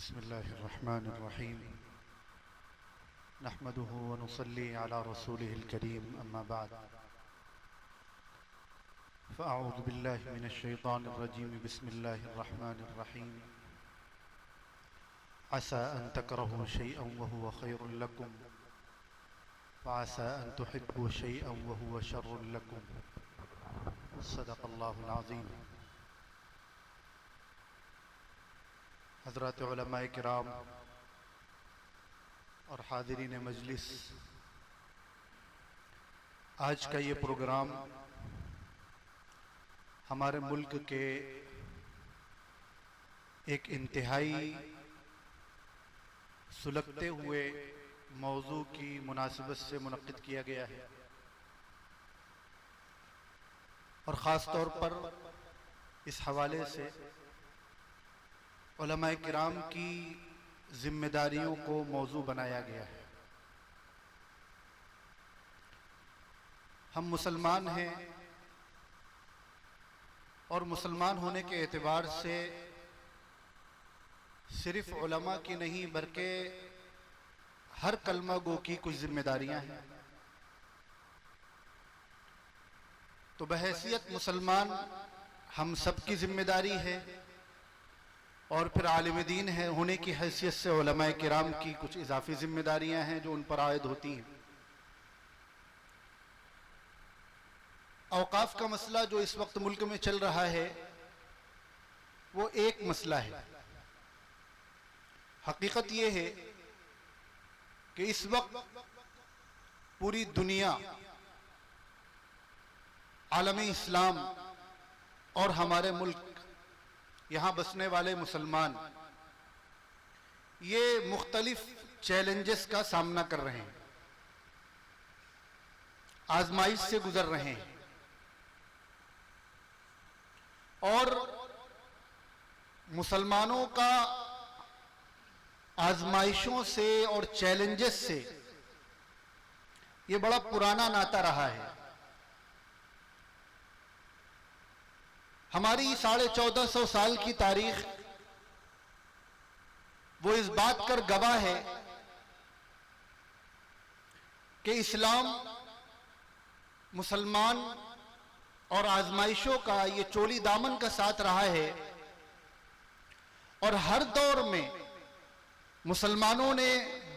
बिस्मिल्लाहिर्रहमानिर्रहीम नहमदुहु व नुसल्ली अला रसूलिहिल करीम अम्मा बाद फ़अऊज़ु बिल्लाहि मिनश शैतानिर रजीम बिस्मिल्लाहिर्रहमानिर्रहीम असा अन तकरहू शैअन व हुवा खैरुल लकुम व असा अन तुहिब्बू शैअन व हुवा शर्रुल लकुम सदक़ल्लाहुल अज़ीम। हज़रत उलमाए किराम और हाज़िरीन मजलिस, आज का ये प्रोग्राम हमारे मुल्क के एक इंतहाई सुलगते हुए मौजू की मुनासिबत से मुनक़्क़िद किया गया है और ख़ास तौर पर इस हवाले से उलमाए किराम की जिम्मेदारियों को मौजू बनाया गया है। हम मुसलमान हैं और मुसलमान होने के एतबार से सिर्फ उलमा की नहीं बल्कि हर कलमा गो की कुछ जिम्मेदारियां हैं। तो बहैसियत मुसलमान हम सब की जिम्मेदारी है और फिर आलिम दीन है होने की हैसियत से उलमाए किराम की कुछ इजाफी जिम्मेदारियां हैं जो उन पर आयद होती हैं। औकाफ का मसला जो इस वक्त मुल्क में चल रहा है वो एक मसला है। हकीकत ये है कि इस वक्त पूरी दुनिया, आलमी इस्लाम और हमारे मुल्क, यहाँ बसने वाले मुसलमान ये मुख्तलिफ चैलेंजेस का सामना कर रहे हैं, आजमाइश से गुजर रहे हैं और मुसलमानों का आजमाइशों से और चैलेंजेस से ये बड़ा पुराना नाता रहा है। हमारी 1450 साल की तारीख वो इस बात कर गवाह है कि इस्लाम मुसलमान और आजमाइशों का ये चोली दामन का साथ रहा है और हर दौर में मुसलमानों ने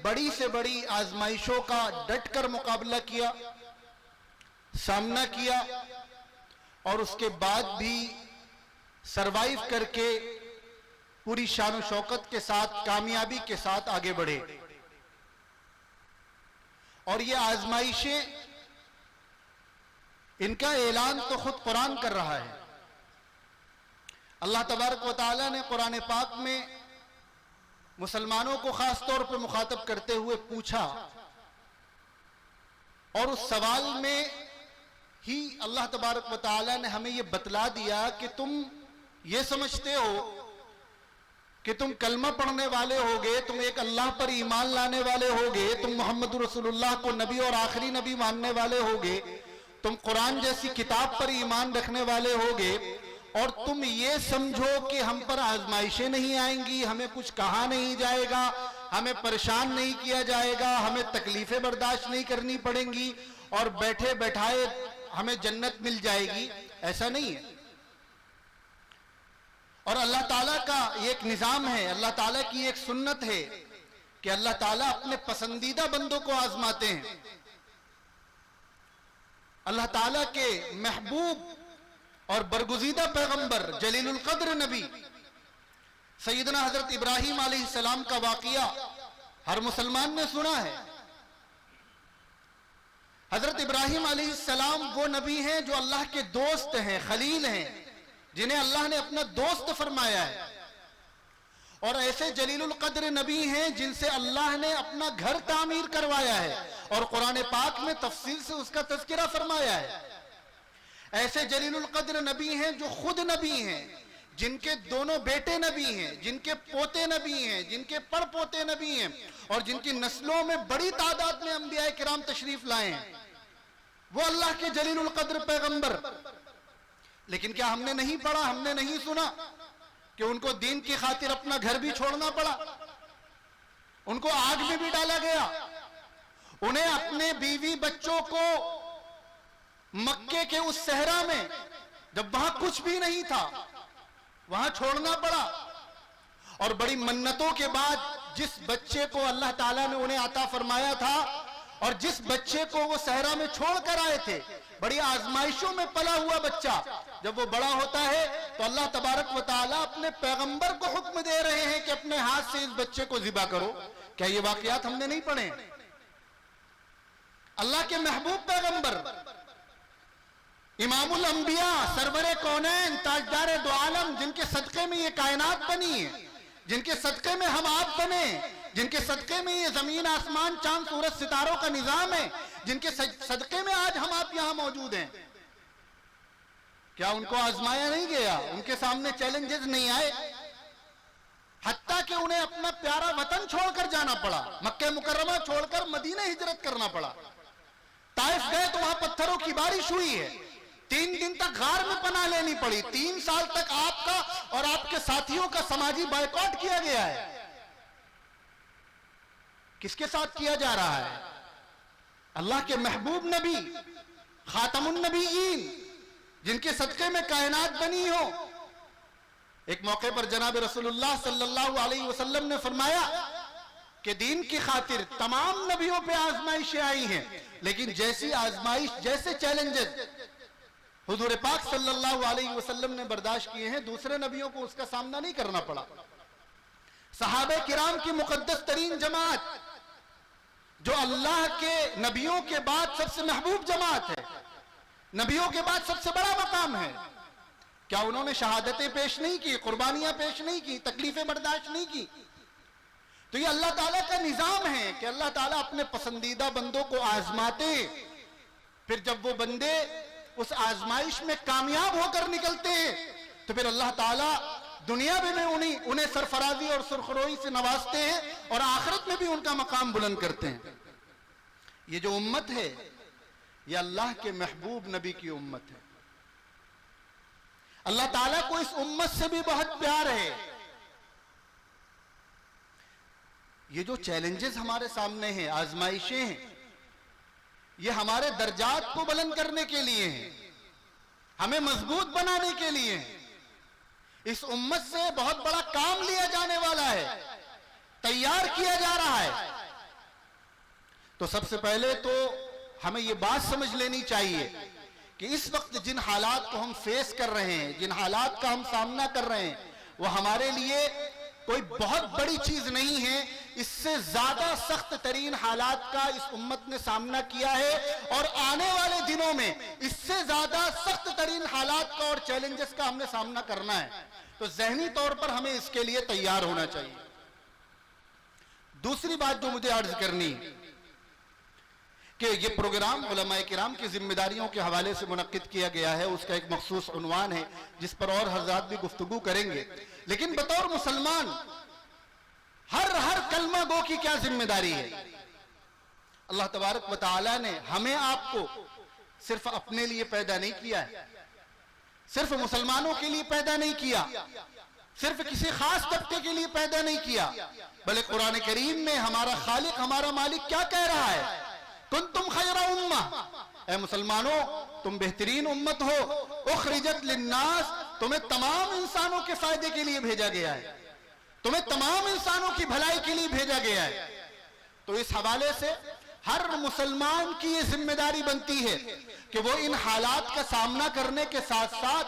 बड़ी से बड़ी आजमाइशों का डटकर मुकाबला किया, सामना किया और उसके बाद भी सरवाइव करके पूरी शान शौकत के साथ, कामयाबी के साथ आगे बढ़े। और ये आजमाइशें, इनका ऐलान तो खुद कुरान कर रहा है। अल्लाह तबारक व तआला ने कुरान पाक में मुसलमानों को खास तौर पर मुखातब करते हुए पूछा और उस सवाल में ही अल्लाह तबारक व तआला ने हमें यह बतला दिया कि तुम ये समझते हो कि तुम कलमा पढ़ने वाले होगे, तुम एक अल्लाह पर ईमान लाने वाले होगे, तुम मोहम्मद रसूलुल्लाह को नबी और आखिरी नबी मानने वाले होगे, तुम कुरान जैसी किताब पर ईमान रखने वाले होगे और तुम ये समझो कि हम पर आजमाइशें नहीं आएंगी, हमें कुछ कहा नहीं जाएगा, हमें परेशान नहीं किया जाएगा, हमें तकलीफें बर्दाश्त नहीं करनी पड़ेंगी और बैठे बैठाए हमें जन्नत मिल जाएगी। ऐसा नहीं है। और अल्लाह ताला का एक निजाम है, अल्लाह ताला की एक सुन्नत है कि अल्लाह ताला अपने पसंदीदा बंदों को आजमाते हैं। अल्लाह ताला के महबूब और बरगुज़ीदा पैगंबर जलीलुल कद्र नबी सैयदना हजरत इब्राहीम अलैहिस्सलाम का वाक़िया हर मुसलमान ने सुना है। हजरत इब्राहीम अलैहिस्सलाम वो नबी हैं जो अल्लाह के दोस्त हैं, खलील हैं, जिन्हें अल्लाह ने अपना दोस्त फरमाया है और ऐसे जलीलुल कद्र नबी हैं जिनसे अल्लाह ने अपना घर तामीर करवाया है और कुरान पाक में तफसील से उसका तज़किरा फरमाया है। ऐसे जलीलुल कद्र नबी हैं जो खुद नबी हैं, जिनके दोनों बेटे नबी हैं, जिनके पोते नबी हैं, जिनके पड़पोते नबी हैं और जिनकी नस्लों में बड़ी तादाद में अंबिया किराम तशरीफ लाए हैं। वो अल्लाह के जलीलुल कद्र पैगंबर। लेकिन क्या हमने नहीं पढ़ा, हमने नहीं सुना कि उनको दीन की खातिर अपना घर भी छोड़ना पड़ा, उनको आग में भी डाला गया, उन्हें अपने बीवी बच्चों को मक्के के उस सहरा में, जब वहां कुछ भी नहीं था, वहां छोड़ना पड़ा। और बड़ी मन्नतों के बाद जिस बच्चे को अल्लाह ताला ने उन्हें अता फरमाया था और जिस बच्चे को वो सहरा में छोड़ कर आए थे, बड़ी आजमाइशों में पला हुआ बच्चा, जब वो बड़ा होता है तो अल्लाह तबारक व तआला अपने पैगंबर को हुक्म दे रहे हैं कि अपने हाथ से इस बच्चे को ज़िबा करो। क्या ये वाकयात हमने नहीं पढ़े? अल्लाह के महबूब पैगंबर, इमामुल अंबिया, सरवरे कौनैन, ताजदार दो आलम, जिनके सदक़े में ये कायनात बनी है, जिनके सदक़े में हम आप बने, जिनके सदक़े में ये जमीन आसमान चांद सूरज सितारों का निजाम है, जिनके सदक़े में आज हम आप यहां मौजूद हैं, क्या उनको आजमाया नहीं गया? उनके सामने चैलेंजेस नहीं आए? हत्ता कि उन्हें अपना प्यारा वतन छोड़कर जाना पड़ा, मक्के मुकर्रमा छोड़कर मदीना हिजरत करना पड़ा। ताइफ गए तो वहां पत्थरों की बारिश हुई है, 3 दिन तक गार में पनाह लेनी पड़ी, 3 साल तक आपका और आपके साथियों का समाजी बायकॉट किया गया है। किसके साथ किया जा रहा है? अल्लाह के महबूब नबी, खातमुन नबीयीन, जिनके सदक़े में कायनात बनी हो। एक मौके पर जनाब रसूलुल्लाह सल्लल्लाहु अलैहि वसल्लम ने फरमाया कि दीन की खातिर तमाम नबियों पे आजमाइशें आई हैं, लेकिन जैसी आजमाइश, जैसे चैलेंजेस हुजूर पाक सल्लल्लाहु अलैहि वसल्लम ने बर्दाश्त किए हैं, दूसरे नबियों को उसका सामना नहीं करना पड़ा। सहाबे किराम की मुकद्दस तरीन जमात, जो अल्लाह के नबियों के बाद सबसे महबूब जमात है, नबियों के बाद सबसे बड़ा मकाम है, क्या उन्होंने शहादतें पेश नहीं की, कुर्बानियां पेश नहीं की, तकलीफें बर्दाश्त नहीं की? तो ये अल्लाह ताला का निजाम है कि अल्लाह ताला अपने पसंदीदा बंदों को आजमाते, फिर जब वो बंदे उस आजमाइश में कामयाब होकर निकलते हैं तो फिर अल्लाह ताला दुनिया में उन्हें सरफराजी और सुरखरोई से नवाजते हैं और आखिरत में भी उनका मकाम बुलंद करते हैं। ये जो उम्मत है, ये अल्लाह के महबूब नबी की उम्मत है। अल्लाह ताला को इस उम्मत से भी बहुत प्यार है। ये जो चैलेंजेस हमारे सामने हैं, आजमाइशें हैं, ये हमारे दर्जात को बुलंद करने के लिए हैं, हमें मजबूत बनाने के लिए हैं। इस उम्मत से बहुत बड़ा काम लिया जाने वाला है, तैयार किया जा रहा है। तो सबसे पहले तो हमें यह बात समझ लेनी चाहिए कि इस वक्त जिन हालात को हम फेस कर रहे हैं, जिन हालात का हम सामना कर रहे हैं, वो हमारे लिए कोई बहुत बड़ी चीज नहीं है। इससे ज्यादा सख्त तरीन हालात का इस उम्मत ने सामना किया है और आने वाले दिनों में इससे ज्यादा सख्त तरीन हालात का और चैलेंजेस का हमने सामना करना है। तो ज़हनी तौर पर हमें इसके लिए तैयार होना चाहिए। दूसरी बात जो मुझे अर्ज करनी कि ये प्रोग्राम उलमाए किराम की जिम्मेदारियों के हवाले से मुनक्किद किया गया है, उसका एक मखसूस उन्वान है जिस पर और हज़रात भी गुफ्तगू करेंगे, लेकिन बतौर मुसलमान हर कलमा गो की क्या जिम्मेदारी है। अल्लाह तबारक व तआला ने हमें आपको सिर्फ अपने लिए पैदा नहीं किया है, सिर्फ मुसलमानों के लिए पैदा नहीं किया, सिर्फ किसी खास तबके के लिए पैदा नहीं किया, बल्कि कुरान करीम में हमारा खालिक, हमारा मालिक क्या कह रहा है? कुंतुम खैरा उम्मा, ऐ मुसलमानों तुम बेहतरीन उम्मत हो, उखरिजत लिन्नास, तुम्हें तमाम इंसानों के फायदे के लिए भेजा गया है, तुम्हें तमाम इंसानों की भलाई के लिए भेजा गया है। तो इस हवाले से हर मुसलमान की ये जिम्मेदारी बनती है कि वो इन हालात का सामना करने के साथ साथ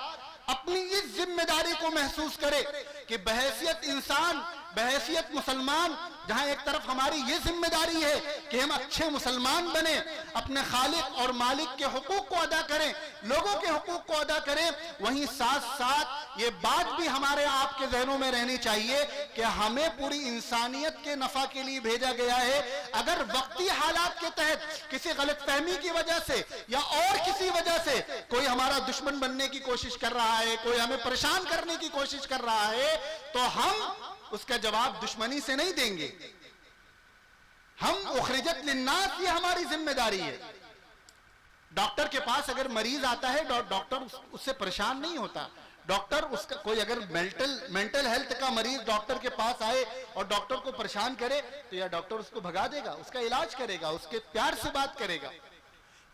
अपनी इस जिम्मेदारी को महसूस करे कि बहैसियत इंसान, बहैसियत मुसलमान, जहां एक तरफ हमारी ये जिम्मेदारी है कि हम अच्छे मुसलमान बने, अपने खालिक और मालिक के हुकूक को अदा करें, लोगों के हुकूक को अदा करें, वहीं साथ साथ ये बात भी हमारे आपके जहनों में रहनी चाहिए कि हमें पूरी इंसानियत के नफा के लिए भेजा गया है। अगर वक्ती हालात के तहत किसी गलतफहमी की वजह से या और किसी वजह से कोई हमारा दुश्मन बनने की कोशिश कर रहा है, कोई हमें परेशान करने की कोशिश कर रहा है, तो हम उसका जवाब दुश्मनी से नहीं देंगे। हम उखरिजत लिन्नास, ये हमारी जिम्मेदारी है। डॉक्टर के पास अगर मरीज आता है, डॉक्टर उससे परेशान नहीं होता, डॉक्टर उसका कोई अगर मेंटल हेल्थ का मरीज डॉक्टर के पास आए और डॉक्टर को परेशान करे तो या डॉक्टर उसको भगा देगा, उसका इलाज करेगा, उसके प्यार से बात करेगा।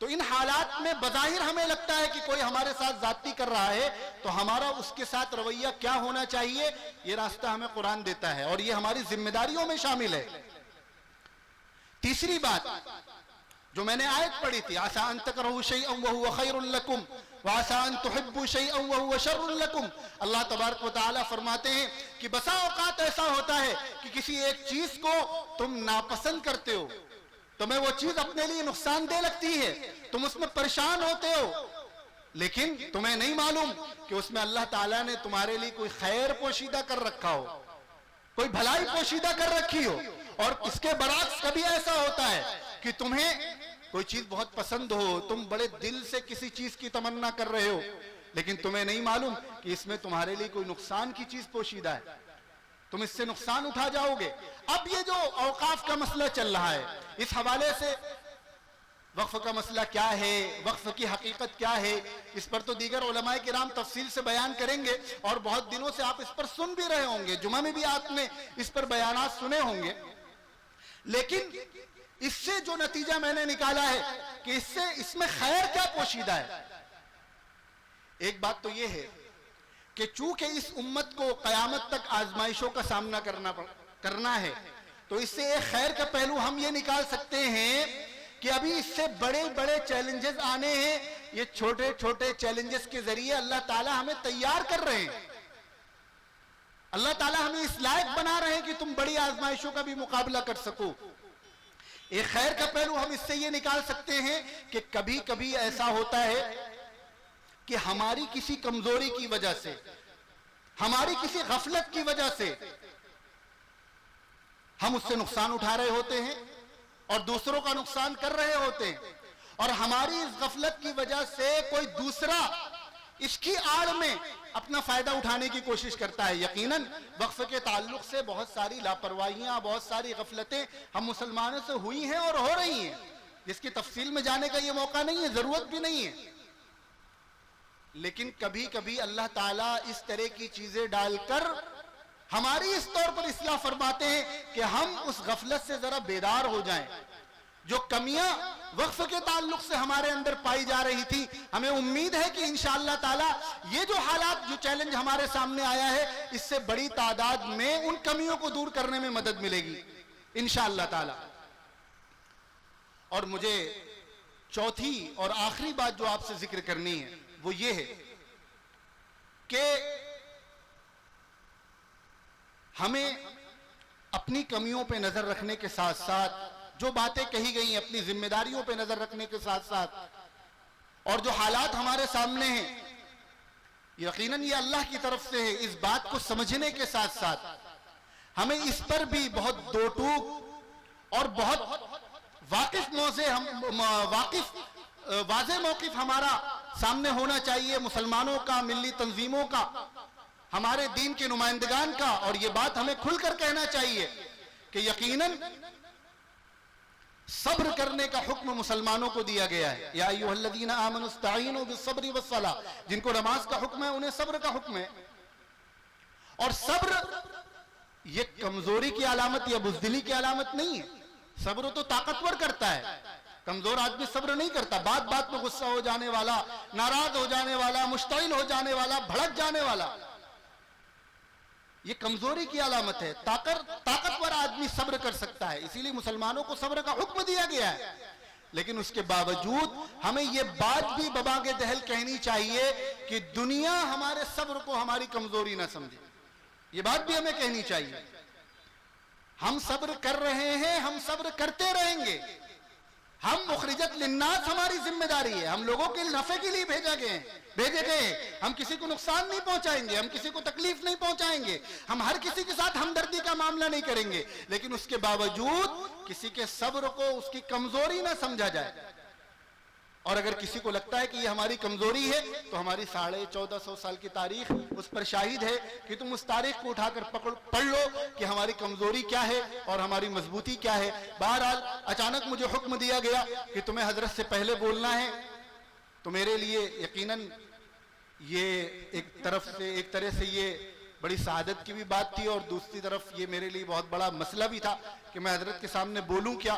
तो इन हालात में बज़ाहिर हमें लगता है कि कोई हमारे साथ जाती कर रहा है, तो हमारा उसके साथ रवैया क्या होना चाहिए, ये रास्ता हमें कुरान देता है और ये हमारी जिम्मेदारियों में शामिल है। तीसरी बात जो मैंने आयत पढ़ी थी, आसा अन तकरहू शैअन व हुवा खैरुल लकुम व आसा अन तुहिब्बू शैअन व हुवा शर्रुल लकुम। अल्लाह तबारक व तआला फरमाते हैं कि बसा औकात ऐसा होता है कि किसी एक चीज को तुम नापसंद करते हो, तुम्हें वो चीज अपने लिए नुकसानदेह लगती है, तुम उसमें परेशान होते हो, लेकिन तुम्हें नहीं मालूम कि उसमें अल्लाह ताला ने तुम्हारे लिए कोई खैर पोशीदा कर रखा हो, कोई भलाई पोशीदा कर रखी हो। और इसके बरअक्स कभी ऐसा होता है कि तुम्हें कोई चीज बहुत पसंद हो, तुम बड़े दिल से किसी चीज की तमन्ना कर रहे हो, लेकिन तुम्हें नहीं मालूम कि इसमें तुम्हारे लिए कोई नुकसान की चीज पोशीदा है, तुम इससे नुकसान उठा जाओगे। अब ये जो औकाफ का मसला चल रहा है, इस हवाले से वक्फ का मसला क्या है, वक्फ की हकीकत क्या है, इस पर तो दीगर उलमाए किराम तफसील से बयान करेंगे और बहुत दिनों से आप इस पर सुन भी रहे होंगे, जुमा में भी आपने इस पर बयानात सुने होंगे। लेकिन इससे जो नतीजा मैंने निकाला है कि इसमें खैर क्या पोशीदा है, एक बात तो यह है कि चूंकि इस उम्मत को कयामत तक आजमाइशों का सामना करना है, तो इससे एक खैर का पहलू हम ये निकाल सकते हैं कि अभी इससे बड़े बड़े चैलेंजेस आने हैं, ये छोटे छोटे चैलेंजेस के जरिए अल्लाह ताला हमें तैयार कर रहे हैं, अल्लाह ताला हमें इस लायक बना रहे हैं कि तुम बड़ी आजमाइशों का भी मुकाबला कर सको। एक खैर का पहलू हम इससे ये निकाल सकते हैं कि कभी कभी ऐसा होता है कि हमारी किसी कमजोरी की वजह से, हमारी किसी गफलत की वजह से हम उससे नुकसान उठा रहे होते हैं और दूसरों का नुकसान कर रहे होते हैं, और हमारी इस गफलत की वजह से कोई दूसरा इसकी आड़ में अपना फायदा उठाने की कोशिश करता है। यकीनन वक्फ के ताल्लुक से बहुत सारी लापरवाहियां, बहुत सारी गफलतें हम मुसलमानों से हुई हैं और हो रही हैं, जिसकी तफसील में जाने का ये मौका नहीं है, जरूरत भी नहीं है। लेकिन कभी कभी अल्लाह ताला इस तरह की चीजें डालकर हमारी इस तौर पर इस्लाह फरमाते हैं कि हम उस गफलत से जरा बेदार हो जाएं। जो कमियां वक्फ के ताल्लुक से हमारे अंदर पाई जा रही थी, हमें उम्मीद है कि इंशाअल्लाह ताला ये जो हालात, जो चैलेंज हमारे सामने आया है, इससे बड़ी तादाद में उन कमियों को दूर करने में मदद मिलेगी इंशाअल्लाह ताला। और मुझे चौथी और आखिरी बात जो आपसे जिक्र करनी है वो ये है कि हमें अपनी कमियों पे नजर रखने के साथ साथ, जो बातें कही गई हैं अपनी जिम्मेदारियों पे नजर रखने के साथ साथ, और जो हालात हमारे सामने हैं यकीनन ये अल्लाह की तरफ से है, इस बात को समझने के साथ साथ हमें इस पर भी बहुत दो टूक और बहुत वाज़े मौक़िफ़ हमारा सामने होना चाहिए, मुसलमानों का, मिली तंजीमों का, हमारे दीन के नुमाइंदगान का। और ये बात हमें खुलकर कहना चाहिए कि यकीनन सब्र करने का हुक्म मुसलमानों को दिया गया है। या अय्युहल्लज़ीना आमनु इस्तईनु बिस्सब्रि वस्सलाह, जिनको नमाज का हुक्म है उन्हें सब्र का हुक्म है। और सब्र ये कमजोरी की अलामत या बुज़दिली की अलामत नहीं है। सब्र तो ताकतवर करता है, कमजोर आदमी सब्र नहीं करता। बात बात में गुस्सा हो जाने वाला, नाराज हो जाने वाला, मुश्तइल हो जाने वाला, भड़क जाने वाला, ये कमजोरी की अलामत है। ताकतवर आदमी सब्र कर सकता है, इसीलिए मुसलमानों को सब्र का हुक्म दिया गया है। लेकिन उसके बावजूद हमें यह बात भी बबागे दहल कहनी चाहिए कि दुनिया हमारे सब्र को हमारी कमजोरी ना समझे। ये बात भी हमें कहनी चाहिए। हम सब्र कर रहे हैं, हम सब्र करते रहेंगे। हम मुखरिजत लिन्नास हमारी जिम्मेदारी है, हम लोगों के नफे के लिए भेजे गए। हम किसी को नुकसान नहीं पहुंचाएंगे, हम किसी को तकलीफ नहीं पहुंचाएंगे, हम हर किसी के साथ हमदर्दी का मामला नहीं करेंगे। लेकिन उसके बावजूद किसी के सब्र को उसकी कमजोरी ना समझा जाए। और अगर किसी को लगता है कि ये हमारी कमजोरी है, तो हमारी 1450 साल की तारीख उस पर शाहिद है कि तुम उस तारीख को उठाकर पढ़ लो कि हमारी कमजोरी क्या है और हमारी मजबूती क्या है। बहरहाल अचानक मुझे हुक्म दिया गया कि तुम्हें हजरत से पहले बोलना है, तो मेरे लिए यकीनन ये एक तरह से ये बड़ी सआदत की भी बात थी, और दूसरी तरफ ये मेरे लिए बहुत बड़ा मसला भी था कि मैं हजरत के सामने बोलूं क्या।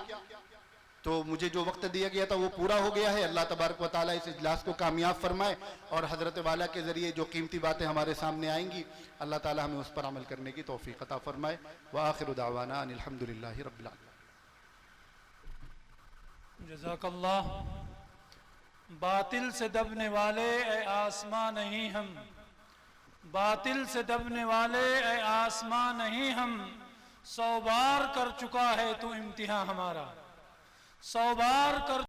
तो मुझे जो वक्त दिया गया था वो पूरा हो गया है। अल्लाह तबारक व तआला इस इजलास को कामयाब फरमाए और हजरत वाला के जरिए जो कीमती बातें हमारे सामने आएंगी अल्लाह ताला हमें उस पर अमल करने की तौफीक अता फरमाए। व आखिरु दावाना अनिल हम्दुलिल्लाहि रब्बिल आलमीन। जज़ाकल्लाह। बातिल से दबने वाले ए आसमां नहीं हम, बातिल से दबने वाले ए आसमां नहीं हम, 100 बार कर चुका है तू इम्तिहान हमारा, 100 बार कर